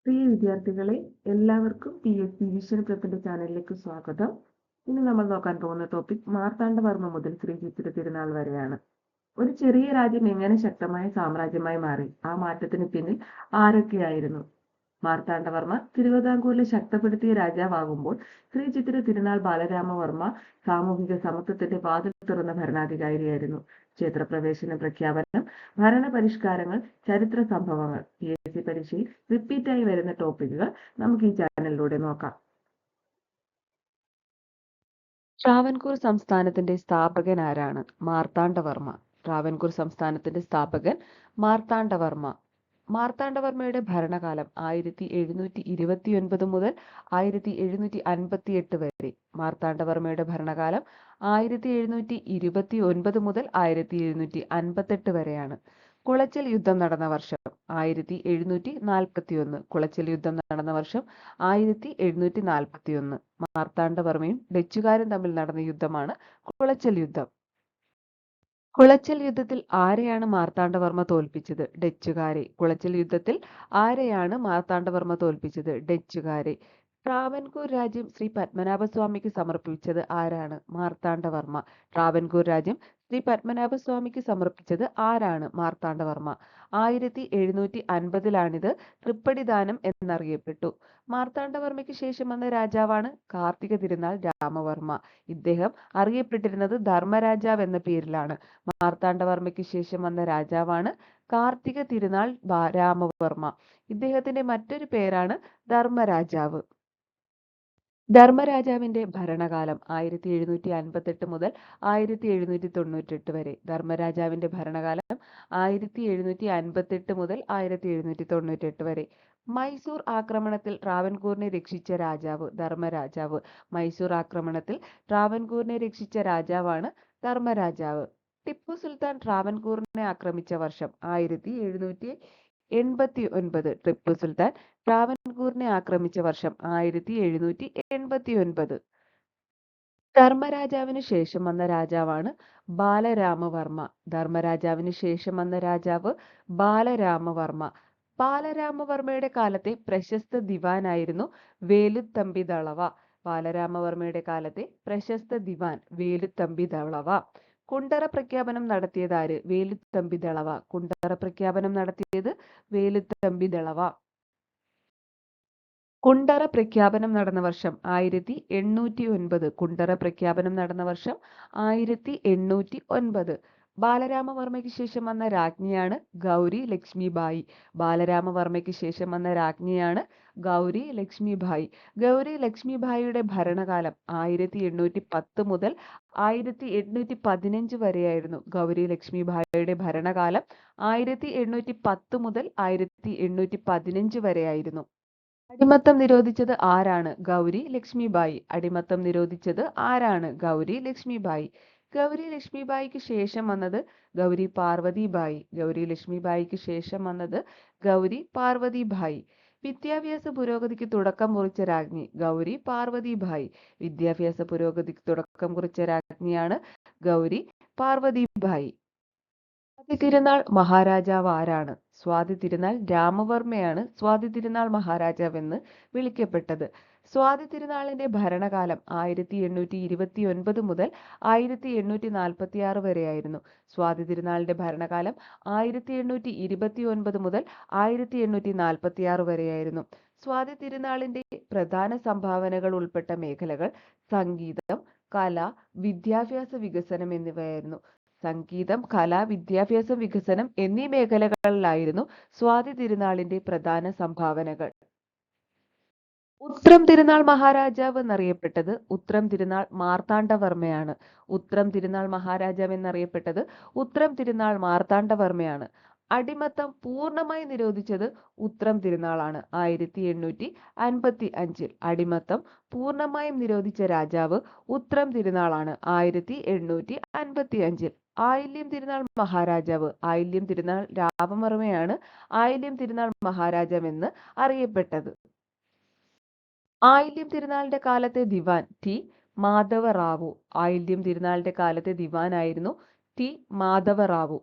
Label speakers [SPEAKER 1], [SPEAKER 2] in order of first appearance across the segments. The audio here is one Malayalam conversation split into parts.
[SPEAKER 1] പ്രിയ വിദ്യാർത്ഥികളെ, എല്ലാവർക്കും PSC വിഷൻ പ്രിപ്പിന്റെ ചാനലിലേക്ക് സ്വാഗതം. ഇന്ന് നമ്മൾ നോക്കാൻ പോകുന്ന ടോപ്പിക് മാർത്താണ്ഡവർമ്മ മുതൽ ശ്രീ ചിത്തിര തിരുനാൾ വരെയാണ്. ഒരു ചെറിയ രാജ്യം എങ്ങനെ ശക്തമായ സാമ്രാജ്യമായി മാറി? ആ മാറ്റത്തിന് പിന്നിൽ ആരൊക്കെയായിരുന്നു? മാർത്താണ്ഡവർമ്മ തിരുവിതാംകൂറിലെ ശക്തപ്പെടുത്തിയ രാജാവാകുമ്പോൾ ശ്രീ ചിത്തിര തിരുനാൾ ബാലരാമവർമ്മ സാമൂഹിക സമത്വത്തിന്റെ വാതിൽ തുറന്ന ഭരണാധികാരിയായിരുന്നു. ക്ഷേത്രപ്രവേശന പ്രഖ്യാപനം, ഭരണപരിഷ്കാരങ്ങൾ, ചരിത്ര സംഭവങ്ങൾ, PSC പരീക്ഷയിൽ റിപ്പീറ്റായി വരുന്ന ടോപ്പിക്കുകൾ നമുക്ക് ഈ ചാനലിലൂടെ നോക്കാം. ട്രാവൻകൂർ സംസ്ഥാനത്തിന്റെ സ്ഥാപകൻ ആരാണ്? മാർത്താണ്ഡവർമ്മ. ട്രാവൻകൂർ സംസ്ഥാനത്തിന്റെ സ്ഥാപകൻ മാർത്താണ്ഡവർമ്മ. മാർത്താണ്ഡവർമ്മയുടെ ഭരണകാലം 1729 മുതൽ 1758 വരെ. മാർത്താണ്ഡവർമ്മയുടെ ഭരണകാലം 1729 മുതൽ 1758 വരെയാണ്. കുളച്ചൽ യുദ്ധം നടന്ന വർഷം 1741. കുളച്ചൽ യുദ്ധം നടന്ന വർഷം 1741. മാർത്താണ്ഡവർമ്മയും ഡച്ചുകാരും തമ്മിൽ നടന്ന യുദ്ധമാണ് കുളച്ചൽ യുദ്ധം. കുളച്ചൽ യുദ്ധത്തിൽ ആരെയാണ് മാർത്താണ്ഡവർമ്മ തോൽപ്പിച്ചത്? ഡച്ചുകാരെ. കുളച്ചൽ യുദ്ധത്തിൽ ആരെയാണ് മാർത്താണ്ഡവർമ്മ തോൽപ്പിച്ചത്? ഡച്ചുകാരെ. ട്രാവൻകൂർ രാജ്യം ശ്രീ പത്മനാഭസ്വാമിക്ക് സമർപ്പിച്ചത് ആരാണ്? മാർത്താണ്ഡവർമ്മ. ട്രാവൻകൂർ രാജ്യം ശ്രീ പത്മനാഭസ്വാമിക്ക് സമർപ്പിച്ചത് ആരാണ്? മാർത്താണ്ഡവർമ്മ. 1750 തൃപ്പടിദാനം എന്നറിയപ്പെട്ടു. മാർത്താണ്ഡവർമ്മയ്ക്ക് ശേഷം വന്ന രാജാവാണ് കാർത്തിക തിരുനാൾ രാമവർമ്മ. ഇദ്ദേഹം അറിയപ്പെട്ടിരുന്നത് ധർമ്മരാജാവ് എന്ന പേരിലാണ്. മാർത്താണ്ഡവർമ്മയ്ക്ക് ശേഷം വന്ന രാജാവാണ് കാർത്തിക തിരുനാൾ രാമവർമ്മ. ഇദ്ദേഹത്തിന്റെ മറ്റൊരു പേരാണ് ധർമ്മരാജാവ്. ധർമ്മരാജാവിന്റെ ഭരണകാലം 1758 മുതൽ 1798 വരെ. ധർമ്മരാജാവിന്റെ ഭരണകാലം 1758 മുതൽ 1798 വരെ. മൈസൂർ ആക്രമണത്തിൽ ട്രാവൻകൂറിനെ രക്ഷിച്ച രാജാവ് ധർമ്മരാജാവ്. മൈസൂർ ആക്രമണത്തിൽ ട്രാവൻകൂറിനെ രക്ഷിച്ച രാജാവാണ് ധർമ്മരാജാവ്. ടിപ്പു സുൽത്താൻ ട്രാവൻകൂറിനെ ആക്രമിച്ച വർഷം 1789. ടിപ്പു സുൽത്താൻ ട്രാവൻകൂറിനെ ആക്രമിച്ച വർഷം 1789. ധർമ്മരാജാവിന് ശേഷം വന്ന രാജാവാണ് ബാലരാമവർമ്മ. ധർമ്മരാജാവിന് ശേഷം വന്ന രാജാവ് ബാലരാമവർമ്മ. ബാലരാമവർമ്മയുടെ കാലത്തെ പ്രശസ്ത ദിവാനായിരുന്നു വേലുത്തമ്പി ദളവ. ബാലരാമവർമ്മയുടെ കാലത്തെ പ്രശസ്ത ദിവാൻ വേലുത്തമ്പി ദളവ. കുണ്ടറ പ്രഖ്യാപനം നടത്തിയത് ആര്? വേലുത്തമ്പി ദളവ. കുണ്ടറ പ്രഖ്യാപനം നടത്തിയത് വേലുത്തമ്പി ദളവ. കുണ്ടറ പ്രഖ്യാപനം നടന്ന വർഷം 1809. കുണ്ടറ പ്രഖ്യാപനം നടന്ന വർഷം 1809. ബാലരാമവർമ്മയ്ക്ക് ശേഷം വന്ന രാജ്ഞിയാണ് ഗൗരി ലക്ഷ്മിബായി. ബാലരാമവർമ്മയ്ക്ക് ശേഷം വന്ന രാജ്ഞിയാണ് ഗൗരി ലക്ഷ്മിബായി. ഗൗരി ലക്ഷ്മിബായിയുടെ ഭരണകാലം 1810 മുതൽ 1815 വരെയായിരുന്നു. ഗൗരി ലക്ഷ്മിബായിയുടെ ഭരണകാലം 1810 മുതൽ 1815 വരെയായിരുന്നു. അടിമത്തം നിരോധിച്ചത് ആരാണ്? ഗൗരി ലക്ഷ്മിബായി. അടിമത്തം നിരോധിച്ചത് ആരാണ്? ഗൗരി ലക്ഷ്മിബായി. ഗൗരി ലക്ഷ്മിബായിക്ക് ശേഷം വന്നത് ഗൗരി പാർവതിബായി. ഗൗരി ലക്ഷ്മിബായിക്ക് ശേഷം വന്നത് ഗൗരി പാർവതിബായി. വിദ്യാഭ്യാസ പുരോഗതിക്ക് തുടക്കം കുറിച്ച രാജ്ഞി ഗൗരി പാർവതിബായി. വിദ്യാഭ്യാസ പുരോഗതിക്ക് തുടക്കം കുറിച്ച രാജ്ഞിയാണ് ഗൗരി പാർവതിബായി. സ്വാതി തിരുനാൾ മഹാരാജാവ് ആരാണ്? സ്വാതി തിരുനാൾ രാമവർമ്മയാണ് സ്വാതി തിരുനാൾ മഹാരാജാവ് എന്ന് വിളിക്കപ്പെട്ടത്. സ്വാതി തിരുനാളിന്റെ ഭരണകാലം 1829 മുതൽ 1846 വരെയായിരുന്നു. സ്വാതി തിരുനാളിന്റെ ഭരണകാലം 1829 മുതൽ 1846 വരെയായിരുന്നു. സ്വാതി തിരുനാളിന്റെ പ്രധാന സംഭാവനകൾ ഉൾപ്പെട്ട മേഖലകൾ സംഗീതം, കല, വിദ്യാഭ്യാസ വികസനം എന്നിവയായിരുന്നു. സംഗീതം, കല, വിദ്യാഭ്യാസം, വികസനം എന്നീ മേഖലകളിലായിരുന്നു സ്വാതി തിരുനാളിന്റെ പ്രധാന സംഭാവനകൾ. ഉത്രം തിരുനാൾ മഹാരാജാവ് എന്നറിയപ്പെട്ടത് ഉത്രം തിരുനാൾ മാർത്താണ്ഡവർമ്മയാണ്. ഉത്രം തിരുനാൾ മഹാരാജാവ് എന്നറിയപ്പെട്ടത് ഉത്രം തിരുനാൾ മാർത്താണ്ഡവർമ്മയാണ്. അടിമത്തം പൂർണ്ണമായി നിരോധിച്ചത് ഉത്രം തിരുനാളാണ് 1855. അടിമത്തം പൂർണ്ണമായും നിരോധിച്ച രാജാവ് ഉത്രം തിരുനാളാണ് 1855. ആയില്യം തിരുനാൾ മഹാരാജാവ് ആയില്യം തിരുനാൾ രാമവർമ്മയാണ് ആയില്യം തിരുനാൾ മഹാരാജാവ് എന്ന് അറിയപ്പെട്ടത്. ആയില്യം തിരുനാളിന്റെ കാലത്തെ ദിവാൻ ടി മാധവറാവു. ആയില്യം തിരുനാളിന്റെ കാലത്തെ ദിവാനായിരുന്നു ടി മാധവറാവു.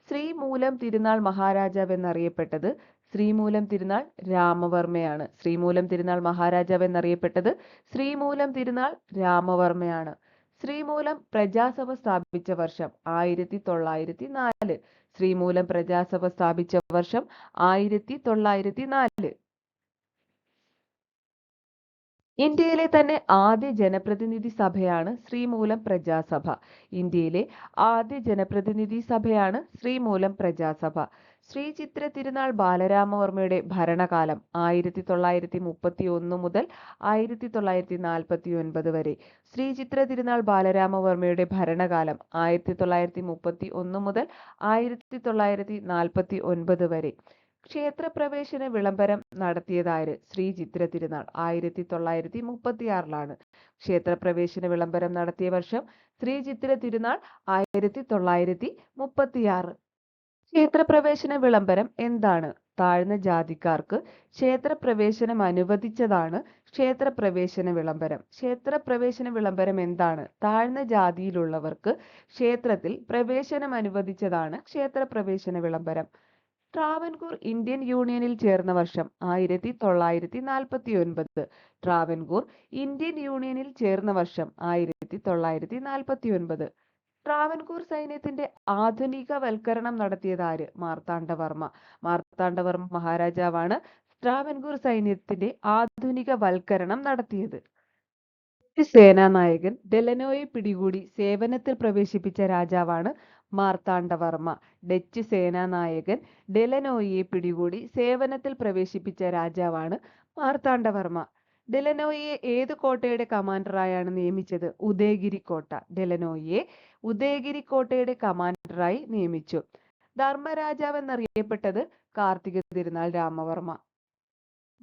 [SPEAKER 1] ശ്രീമൂലം തിരുനാൾ മഹാരാജാവ് എന്നറിയപ്പെട്ടത് ശ്രീമൂലം തിരുനാൾ രാമവർമ്മയാണ്. ശ്രീമൂലം തിരുനാൾ മഹാരാജാവ് എന്നറിയപ്പെട്ടത് ശ്രീമൂലം തിരുനാൾ രാമവർമ്മയാണ്. ശ്രീമൂലം പ്രജാസഭ സ്ഥാപിച്ച വർഷം 1904. ശ്രീമൂലം പ്രജാസഭ സ്ഥാപിച്ച വർഷം 1904. ഇന്ത്യയിലെ തന്നെ ആദ്യ ജനപ്രതിനിധി സഭയാണ് ശ്രീമൂലം പ്രജാസഭ. ഇന്ത്യയിലെ ആദ്യ ജനപ്രതിനിധി സഭയാണ് ശ്രീമൂലം പ്രജാസഭ. ശ്രീ ചിത്തിര തിരുനാൾ ബാലരാമവർമ്മയുടെ ഭരണകാലം 1931 മുതൽ 1949 വരെ. ശ്രീ ചിത്തിര തിരുനാൾ ബാലരാമവർമ്മയുടെ ഭരണകാലം 1931 മുതൽ 1949 വരെ. ക്ഷേത്രപ്രവേശന വിളംബരം നടത്തിയതാര്? ശ്രീ ചിത്തിര തിരുനാൾ 1936. ക്ഷേത്രപ്രവേശന വിളംബരം നടത്തിയ വർഷം ശ്രീ ചിത്തിര തിരുനാൾ 1936. ക്ഷേത്രപ്രവേശന വിളംബരം എന്താണ്? താഴ്ന്ന ജാതിക്കാർക്ക് ക്ഷേത്രപ്രവേശനം അനുവദിച്ചതാണ് ക്ഷേത്രപ്രവേശന വിളംബരം. ക്ഷേത്രപ്രവേശന വിളംബരം എന്താണ്? താഴ്ന്ന ജാതിയിലുള്ളവർക്ക് ക്ഷേത്രത്തിൽ പ്രവേശനം അനുവദിച്ചതാണ് ക്ഷേത്രപ്രവേശന വിളംബരം. ട്രാവൻകൂർ ഇന്ത്യൻ യൂണിയനിൽ ചേർന്ന വർഷം 1949. ട്രാവൻകൂർ ഇന്ത്യൻ യൂണിയനിൽ ചേർന്ന വർഷം 1949. ട്രാവൻകൂർ സൈന്യത്തിന്റെ ആധുനികവൽക്കരണം നടത്തിയതാര്? മാർത്താണ്ഡവർമ്മ. മാർത്താണ്ഡവർമ്മ മഹാരാജാവാണ് ട്രാവൻകൂർ സൈന്യത്തിന്റെ ആധുനികവൽക്കരണം നടത്തിയത്. സേനാനായകൻ ഡെലനോയെ പിടികൂടി സേവനത്തിൽ പ്രവേശിപ്പിച്ച രാജാവാണ് മാർത്താണ്ഡവർമ്മ. ഡച്ച് സേനാനായകൻ ഡെലനോയെ പിടികൂടി സേവനത്തിൽ പ്രവേശിപ്പിച്ച രാജാവാണ് മാർത്താണ്ഡവർമ്മ. ഡെലനോയെ ഏത് കോട്ടയുടെ കമാൻഡറായാണ് നിയമിച്ചത്? ഉദയഗിരി കോട്ട. ഡെലനോയെ ഉദയഗിരി കോട്ടയുടെ കമാൻഡറായി നിയമിച്ചു. ധർമ്മരാജാവ് എന്നറിയപ്പെട്ടത് കാർത്തിക തിരുനാൾ രാമവർമ്മ.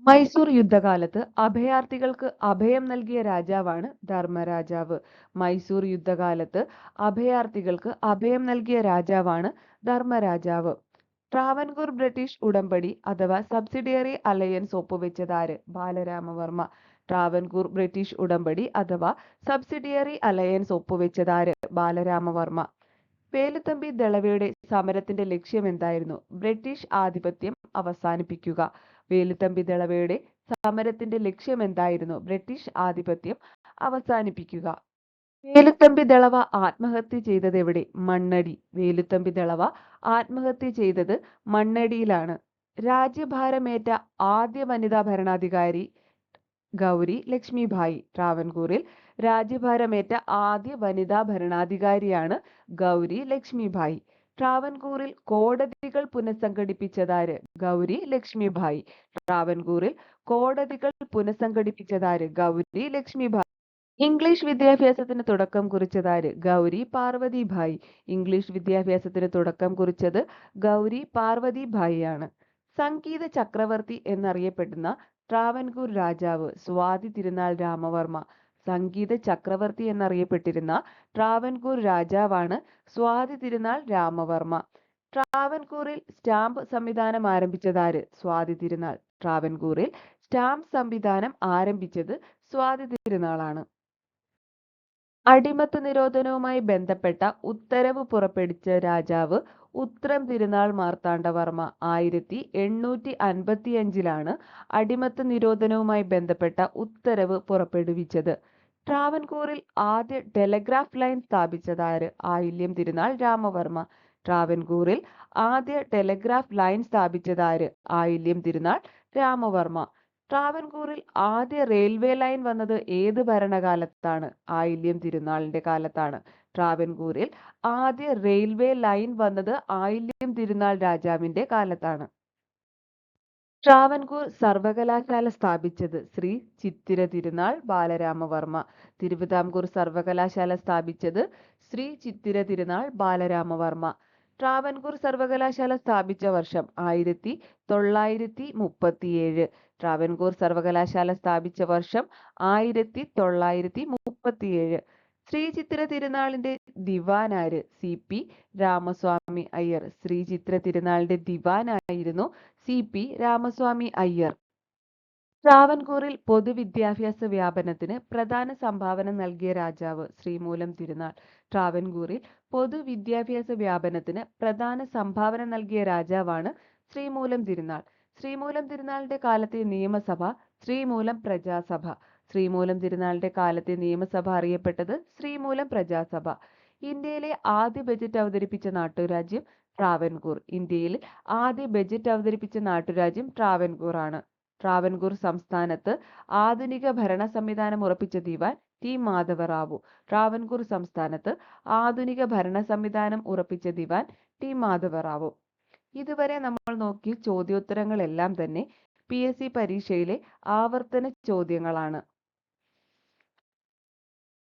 [SPEAKER 1] മൈസൂർ യുദ്ധകാലത്ത് അഭയാർത്ഥികൾക്ക് അഭയം നൽകിയ രാജാവാണ് ധർമ്മരാജാവ്. മൈസൂർ യുദ്ധകാലത്ത് അഭയാർത്ഥികൾക്ക് അഭയം നൽകിയ രാജാവാണ് ധർമ്മരാജാവ്. ട്രാവൻകൂർ ബ്രിട്ടീഷ് ഉടമ്പടി അഥവാ സബ്സിഡിയറി അലയൻസ് ഒപ്പുവെച്ചതാര്? ബാലരാമവർമ്മ. ട്രാവൻകൂർ ബ്രിട്ടീഷ് ഉടമ്പടി അഥവാ സബ്സിഡിയറി അലയൻസ് ഒപ്പുവെച്ചതാര്? ബാലരാമവർമ്മ. വേലുത്തമ്പി ദളവയുടെ സമരത്തിന്റെ ലക്ഷ്യം എന്തായിരുന്നു? ബ്രിട്ടീഷ് ആധിപത്യം അവസാനിപ്പിക്കുക. വേലുത്തമ്പി ദളവയുടെ സമരത്തിന്റെ ലക്ഷ്യം എന്തായിരുന്നു? ബ്രിട്ടീഷ് ആധിപത്യം അവസാനിപ്പിക്കുക. വേലുത്തമ്പി ദളവ ആത്മഹത്യ ചെയ്തത് എവിടെ? മണ്ണടി. വേലുത്തമ്പി ദളവ ആത്മഹത്യ ചെയ്തത് മണ്ണടിയിലാണ്. രാജ്യഭാരമേറ്റ ആദ്യ വനിതാ ഭരണാധികാരി ഗൗരി ലക്ഷ്മിഭായി. ട്രാവൻകൂറിൽ രാജ്യഭാരമേറ്റ ആദ്യ വനിതാ ഭരണാധികാരിയാണ് ഗൗരി ലക്ഷ്മിഭായി. ട്രാവൻകൂറിൽ കോടതികൾ പുനഃസംഘടിപ്പിച്ചതാര്? ഗൗരി ലക്ഷ്മിഭായി. ട്രാവൻകൂറിൽ കോടതികൾ പുനഃസംഘടിപ്പിച്ചതാര്? ഗൗരി ലക്ഷ്മിഭായി. ഇംഗ്ലീഷ് വിദ്യാഭ്യാസത്തിന് തുടക്കം കുറിച്ചതാര്? ഗൗരി പാർവതിഭായി. ഇംഗ്ലീഷ് വിദ്യാഭ്യാസത്തിന് തുടക്കം കുറിച്ചത് ഗൗരി പാർവതിഭായിയാണ്. സംഗീത ചക്രവർത്തി എന്നറിയപ്പെടുന്ന ട്രാവൻകൂർ രാജാവ് സ്വാതി തിരുനാൾ രാമവർമ്മ. സംഗീത ചക്രവർത്തി എന്നറിയപ്പെട്ടിരുന്ന ട്രാവൻകൂർ രാജാവാണ് സ്വാതി തിരുനാൾ രാമവർമ്മ. ട്രാവൻകൂറിൽ സ്റ്റാമ്പ് സംവിധാനം ആരംഭിച്ചതാര്? സ്വാതി തിരുനാൾ. ട്രാവൻകൂറിൽ സ്റ്റാമ്പ് സംവിധാനം ആരംഭിച്ചത് സ്വാതി തിരുനാളാണ്. അടിമത്ത നിരോധനവുമായി ബന്ധപ്പെട്ട ഉത്തരവ് പുറപ്പെടുവിച്ച രാജാവ് ഉത്രം തിരുനാൾ മാർത്താണ്ഡവർമ്മ. 1855 അടിമത്ത നിരോധനവുമായി ബന്ധപ്പെട്ട ഉത്തരവ് പുറപ്പെടുവിച്ചത്. ട്രാവൻകൂറിൽ ആദ്യ ടെലഗ്രാഫ് ലൈൻ സ്ഥാപിച്ചതാര്? ആയില്യം തിരുനാൾ രാമവർമ്മ. ട്രാവൻകൂറിൽ ആദ്യ ടെലഗ്രാഫ് ലൈൻ സ്ഥാപിച്ചതാര്? ആയില്യം തിരുനാൾ രാമവർമ്മ. ട്രാവൻകൂറിൽ ആദ്യ റെയിൽവേ ലൈൻ വന്നത് ഏത് ഭരണകാലത്താണ്? ആയില്യം തിരുനാളിന്റെ കാലത്താണ്. ട്രാവൻകൂറിൽ ആദ്യ റെയിൽവേ ലൈൻ വന്നത് ആയില്യം തിരുനാൾ രാജാവിന്റെ കാലത്താണ്. ട്രാവൻകൂർ സർവകലാശാല സ്ഥാപിച്ചത് ശ്രീ ചിത്തിര തിരുനാൾ ബാലരാമവർമ്മ. തിരുവിതാംകൂർ സർവകലാശാല സ്ഥാപിച്ചത് ശ്രീ ചിത്തിര തിരുനാൾ ബാലരാമവർമ്മ. ട്രാവൻകൂർ സർവകലാശാല സ്ഥാപിച്ച വർഷം 1937. ട്രാവൻകൂർ സർവകലാശാല സ്ഥാപിച്ച വർഷം 1937. ശ്രീ ചിത്തിര തിരുനാളിന്റെ ദിവാനാര്? CP രാമസ്വാമി അയ്യർ. ശ്രീ ചിത്തിര തിരുനാളിന്റെ ദിവാനായിരുന്നു CP രാമസ്വാമി അയ്യർ. ട്രാവൻകൂറിൽ പൊതുവിദ്യാഭ്യാസ വ്യാപനത്തിന് പ്രധാന സംഭാവന നൽകിയ രാജാവ് ശ്രീമൂലം തിരുനാൾ. ട്രാവൻകൂറിൽ പൊതുവിദ്യാഭ്യാസ വ്യാപനത്തിന് പ്രധാന സംഭാവന നൽകിയ രാജാവാണ് ശ്രീമൂലം തിരുനാൾ. ശ്രീമൂലം തിരുനാളിന്റെ കാലത്തെ നിയമസഭ ശ്രീമൂലം പ്രജാസഭ. ശ്രീമൂലം തിരുനാളിന്റെ കാലത്തെ നിയമസഭ അറിയപ്പെട്ടത് ശ്രീമൂലം പ്രജാസഭ. ഇന്ത്യയിലെ ആദ്യ ബജറ്റ് അവതരിപ്പിച്ച നാട്ടുരാജ്യം ട്രാവൻകൂർ. ഇന്ത്യയിൽ ആദ്യ ബജറ്റ് അവതരിപ്പിച്ച നാട്ടുരാജ്യം ട്രാവൻകൂർ ആണ്. ട്രാവൻകൂർ സംസ്ഥാനത്ത് ആധുനിക ഭരണ സംവിധാനം ഉറപ്പിച്ച ദിവാൻ ടി മാധവറാവു. ട്രാവൻകൂർ സംസ്ഥാനത്ത് ആധുനിക ഭരണ സംവിധാനം ഉറപ്പിച്ച ദിവാൻ ടി മാധവറാവു. ഇതുവരെ നമ്മൾ നോക്കിയ ചോദ്യോത്തരങ്ങളെല്ലാം തന്നെ PSC പരീക്ഷയിലെ ആവർത്തന ചോദ്യങ്ങളാണ്.